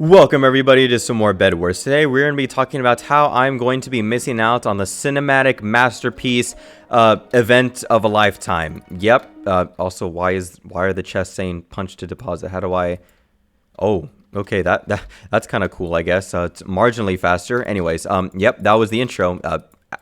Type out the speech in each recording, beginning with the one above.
Welcome everybody to some more Bed Wars. Today we're going to be talking about how I'm going to be missing out on the cinematic masterpiece event of a lifetime. Yep. Also, why are the chests saying punch to deposit? How do I? Oh, okay. That's kind of cool, I guess. It's marginally faster. Anyways, yep. That was the intro.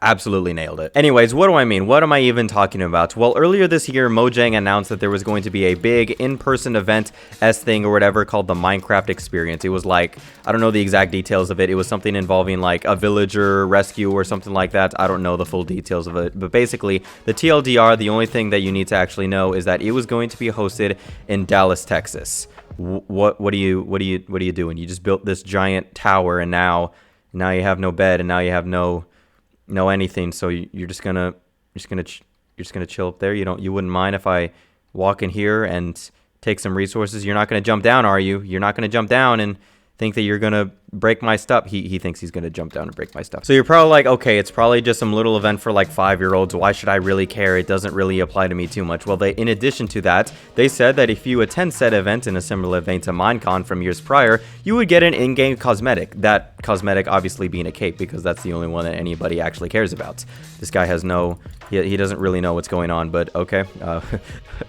Absolutely nailed it. Anyways, what do I mean? What am I even talking about? Well, earlier this year, Mojang announced that there was going to be a big in-person event-esque thing or whatever called the Minecraft Experience. It was like, I don't know the exact details of it. It was something involving like a villager rescue or something like that. I don't know the full details of it. But basically, the TLDR, the only thing that you need to actually know is that it was going to be hosted in Dallas, Texas. What are you doing? You just built this giant tower and now you have no bed and now you have no anything, so you're just gonna chill up there. You wouldn't mind if I walk in here and take some resources. You're not gonna jump down, are you? You're not gonna jump down and think that you're gonna break my stuff. He thinks he's gonna jump down and break my stuff. So you're probably like, okay, it's probably just some little event for like 5-year-olds. Why should I really care? It doesn't really apply to me too much. Well, in addition to that, they said that if you attend said event in a similar vein to Minecon from years prior, you would get an in-game cosmetic. That cosmetic obviously being a cape, because that's the only one that anybody actually cares about. This guy has he doesn't really know what's going on, but okay.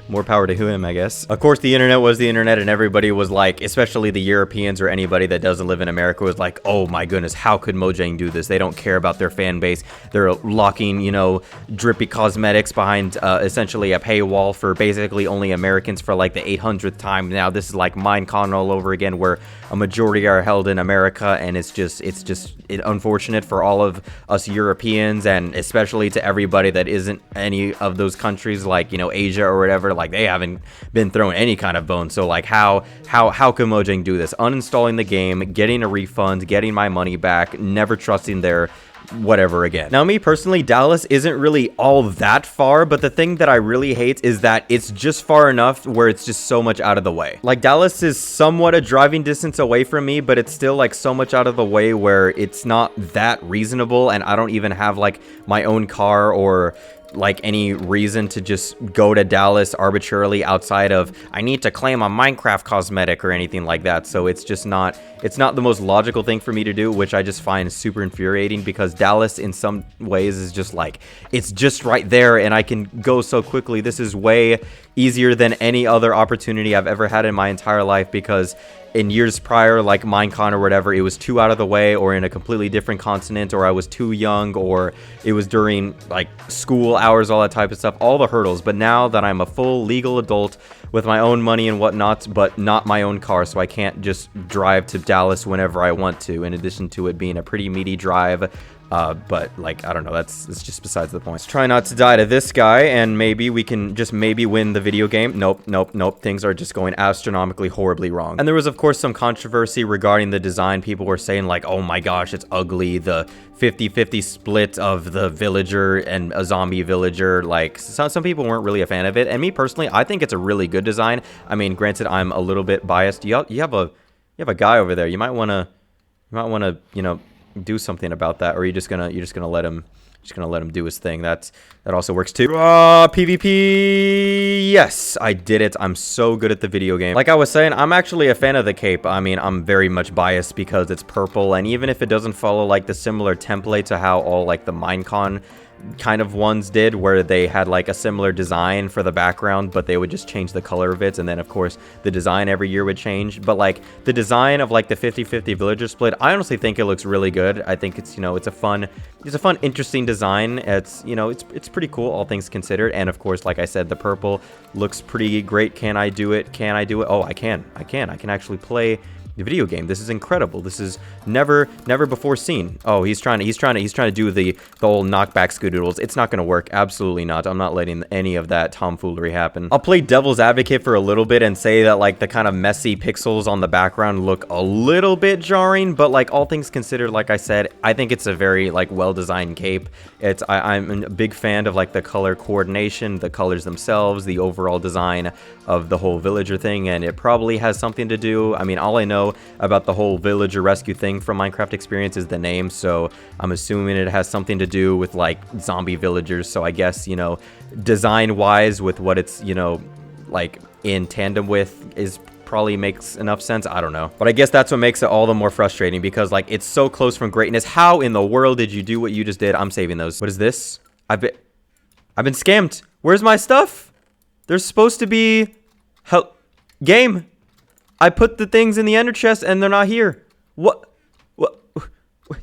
More power to him, I guess. Of course, the internet was the internet, and everybody was like, especially the Europeans or anybody that doesn't live in America, was like, oh my goodness, how could Mojang do this? They don't care about their fan base. They're locking, drippy cosmetics behind essentially a paywall for basically only Americans for like the 800th time. Now this is like Minecon all over again, where a majority are held in America, and it's just unfortunate for all of us Europeans, and especially to everybody that isn't any of those countries, like Asia or whatever. Like, they haven't been thrown any kind of bone. So like, how can Mojang do this? Uninstalling the game, getting a refund, getting my money back, never trusting their whatever again. Now, me personally, Dallas isn't really all that far, but the thing that I really hate is that it's just far enough where it's just so much out of the way. Like, Dallas is somewhat a driving distance away from me, but it's still like so much out of the way where it's not that reasonable, and I don't even have like my own car or like any reason to just go to Dallas arbitrarily outside of I need to claim a Minecraft cosmetic or anything like that. So it's not the most logical thing for me to do, which I just find super infuriating, because Dallas in some ways is just like, it's just right there and I can go so quickly. This is way easier than any other opportunity I've ever had in my entire life, because in years prior, like Minecon or whatever, it was too out of the way, or in a completely different continent, or I was too young, or it was during like school hours, all that type of stuff, all the hurdles. But now that I'm a full legal adult with my own money and whatnot, but not my own car, so I can't just drive to Dallas whenever I want to, in addition to it being a pretty meaty drive. But like, I don't know, it's just besides the point. Let's try not to die to this guy, and maybe we can just maybe win the video game. Nope. Things are just going astronomically horribly wrong. And there was of course some controversy regarding the design. People were saying like, oh my gosh, it's ugly. The 50-50 split of the villager and a zombie villager. Like, some people weren't really a fan of it. And me personally, I think it's a really good design. I mean, granted, I'm a little bit biased. You have a guy over there. You might want to, do something about that, or you're just gonna let him do his thing. That also works too. PvP. Yes, I did it. I'm so good at the video game. Like I was saying, I'm actually a fan of the cape. I mean, I'm very much biased because it's purple, and even if it doesn't follow like the similar template to how all like the Minecon kind of ones did, where they had like a similar design for the background, but they would just change the color of it, and then of course the design every year would change. But like the design of like the 50-50 villager split, I honestly think it looks really good. I think it's it's a fun interesting design. It's it's pretty cool, all things considered. And of course, like I said, the purple looks pretty great. Can I do it? Oh, I can actually play the video game. This is incredible. This is never before seen. Oh, he's trying to do the old knockback scoodoodles. It's not going to work. Absolutely not. I'm not letting any of that tomfoolery happen. I'll play devil's advocate for a little bit and say that like the kind of messy pixels on the background look a little bit jarring, but like all things considered, like I said, I think it's a very like well-designed cape. I'm a big fan of like the color coordination, the colors themselves, the overall design of the whole villager thing, and it probably has something to do. I mean, all I know about the whole villager rescue thing from Minecraft Experience is the name, so I'm assuming it has something to do with like zombie villagers. So I guess, design wise, with what it's like in tandem with, is probably makes enough sense. I don't know. But I guess that's what makes it all the more frustrating because like it's so close from greatness. How in the world did you do what you just did? I'm saving those. What is this? I've been scammed. Where's my stuff? There's supposed to be game. I put the things in the ender chest and they're not here. What?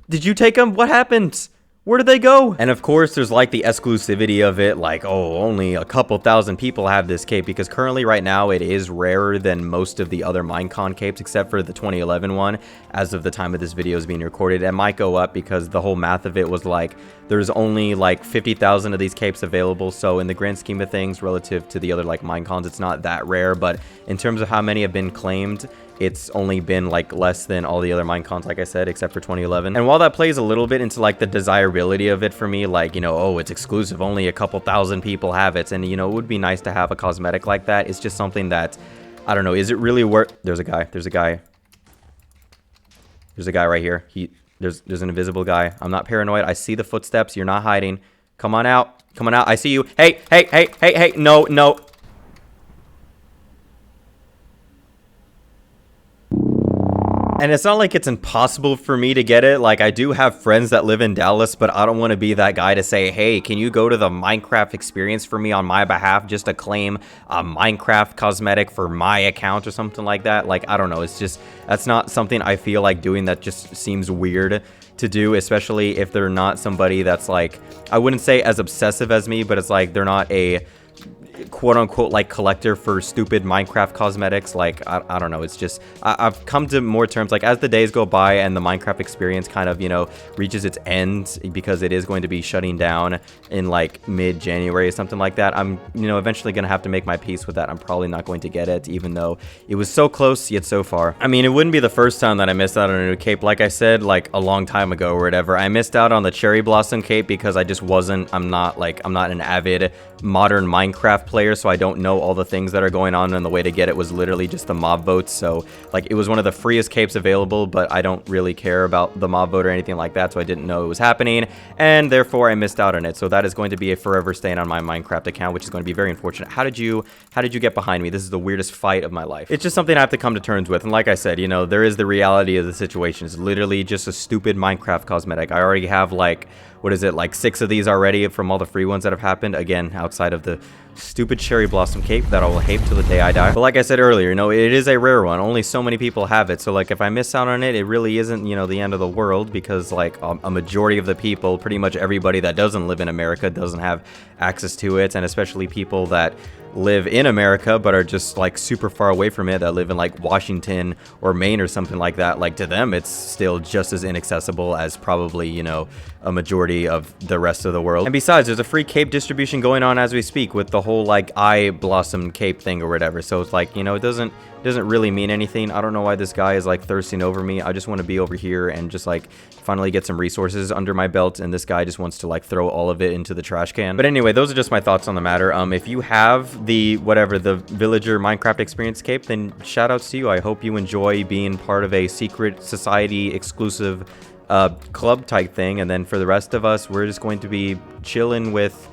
Did you take them? What happened? Where did they go? And of course, there's like the exclusivity of it, like, oh, only a couple thousand people have this cape, because currently right now it is rarer than most of the other Minecon capes, except for the 2011 one. As of the time of this video is being recorded, it might go up because the whole math of it was like, there's only like 50,000 of these capes available. So in the grand scheme of things, relative to the other like Minecons, it's not that rare. But in terms of how many have been claimed, it's only been like less than all the other Minecons, like I said, except for 2011. And while that plays a little bit into like the desirability of it for me, like, you know, oh, it's exclusive, only a couple thousand people have it, and you know, it would be nice to have a cosmetic like that. It's just something that, I don't know, is it really worth? There's a guy right here. There's an invisible guy. I'm not paranoid. I see the footsteps. You're not hiding. Come on out. I see you. Hey. No. And it's not like it's impossible for me to get it. Like, I do have friends that live in Dallas, but I don't want to be that guy to say, hey, can you go to the Minecraft experience for me on my behalf just to claim a Minecraft cosmetic for my account or something like that? Like, I don't know. It's just, that's not something I feel like doing. That just seems weird to do, especially if they're not somebody that's like, I wouldn't say as obsessive as me, but it's like they're not a quote-unquote like collector for stupid Minecraft cosmetics. Like, I don't know, it's just I've come to more terms, like, as the days go by and the Minecraft experience kind of, you know, reaches its end, because it is going to be shutting down in like mid-January or something like that. I'm, you know, eventually gonna have to make my peace with that. I'm probably not going to get it, even though it was so close yet so far. I mean, it wouldn't be the first time that I missed out on a new cape. Like I said, like a long time ago or whatever, I missed out on the cherry blossom cape because I just wasn't, I'm not an avid modern Minecraft player, so I don't know all the things that are going on, and the way to get it was literally just the mob votes. So like, it was one of the freest capes available, but I don't really care about the mob vote or anything like that, so I didn't know it was happening, and therefore I missed out on it. So that is going to be a forever stain on my Minecraft account, which is going to be very unfortunate. How did you get behind me? This is the weirdest fight of my life. It's just something I have to come to terms with, and like I said, you know, there is the reality of the situation. It's literally just a stupid Minecraft cosmetic. I already have like, what is it, like 6 of these already from all the free ones that have happened, again, outside of the stupid cherry blossom cape that I will hate till the day I die. But like I said earlier, you know, it is a rare one. Only so many people have it. So like, if I miss out on it, it really isn't, you know, the end of the world, because like a majority of the people, pretty much everybody that doesn't live in America, doesn't have access to it. And especially people that live in America but are just like super far away from it, that live in like Washington or Maine or something like that, like to them it's still just as inaccessible as probably, you know, a majority of the rest of the world. And besides, there's a free cape distribution going on as we speak with the whole like eye blossom cape thing or whatever. So it's like, you know, it doesn't really mean anything. I don't know why this guy is like thirsting over me. I just want to be over here and just like finally get some resources under my belt, and this guy just wants to like throw all of it into the trash can. But anyway, those are just my thoughts on the matter. If you have the villager Minecraft experience cape, then shout outs to you. I hope you enjoy being part of a secret society exclusive club type thing. And then for the rest of us, we're just going to be chilling with,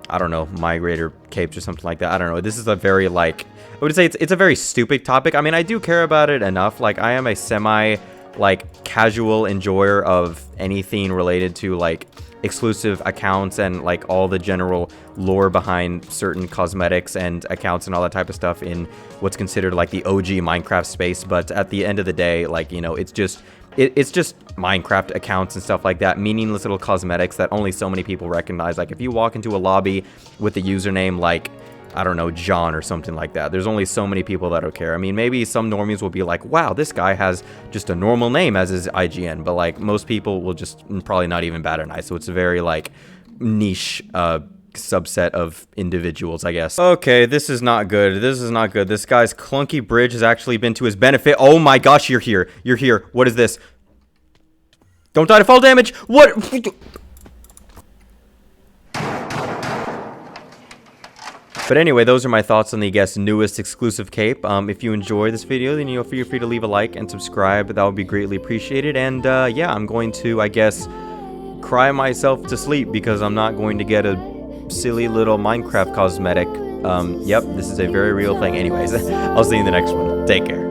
I don't know, migrator capes or something like that. I don't know. This is a very like, I would say it's a very stupid topic. I mean, I do care about it enough. Like, I am a semi like casual enjoyer of anything related to like exclusive accounts and like all the general lore behind certain cosmetics and accounts and all that type of stuff in what's considered like the OG Minecraft space. But at the end of the day, like, you know, it's just Minecraft accounts and stuff like that, meaningless little cosmetics that only so many people recognize. Like, if you walk into a lobby with a username like, I don't know, John or something like that, there's only so many people that'll care. I mean, maybe some normies will be like, wow, this guy has just a normal name as his IGN, but like most people will just probably not even bat an eye. So it's a very like niche subset of individuals, I guess. Okay, this is not good. This guy's clunky bridge has actually been to his benefit. Oh my gosh, you're here. What is this? Don't die to fall damage. What? But anyway, those are my thoughts on the, I guess, newest exclusive cape. If you enjoy this video, then, you know, feel free to leave a like and subscribe. That would be greatly appreciated. And yeah, I'm going to, I guess, cry myself to sleep because I'm not going to get a silly little Minecraft cosmetic. Yep, this is a very real thing. Anyways, I'll see you in the next one. Take care.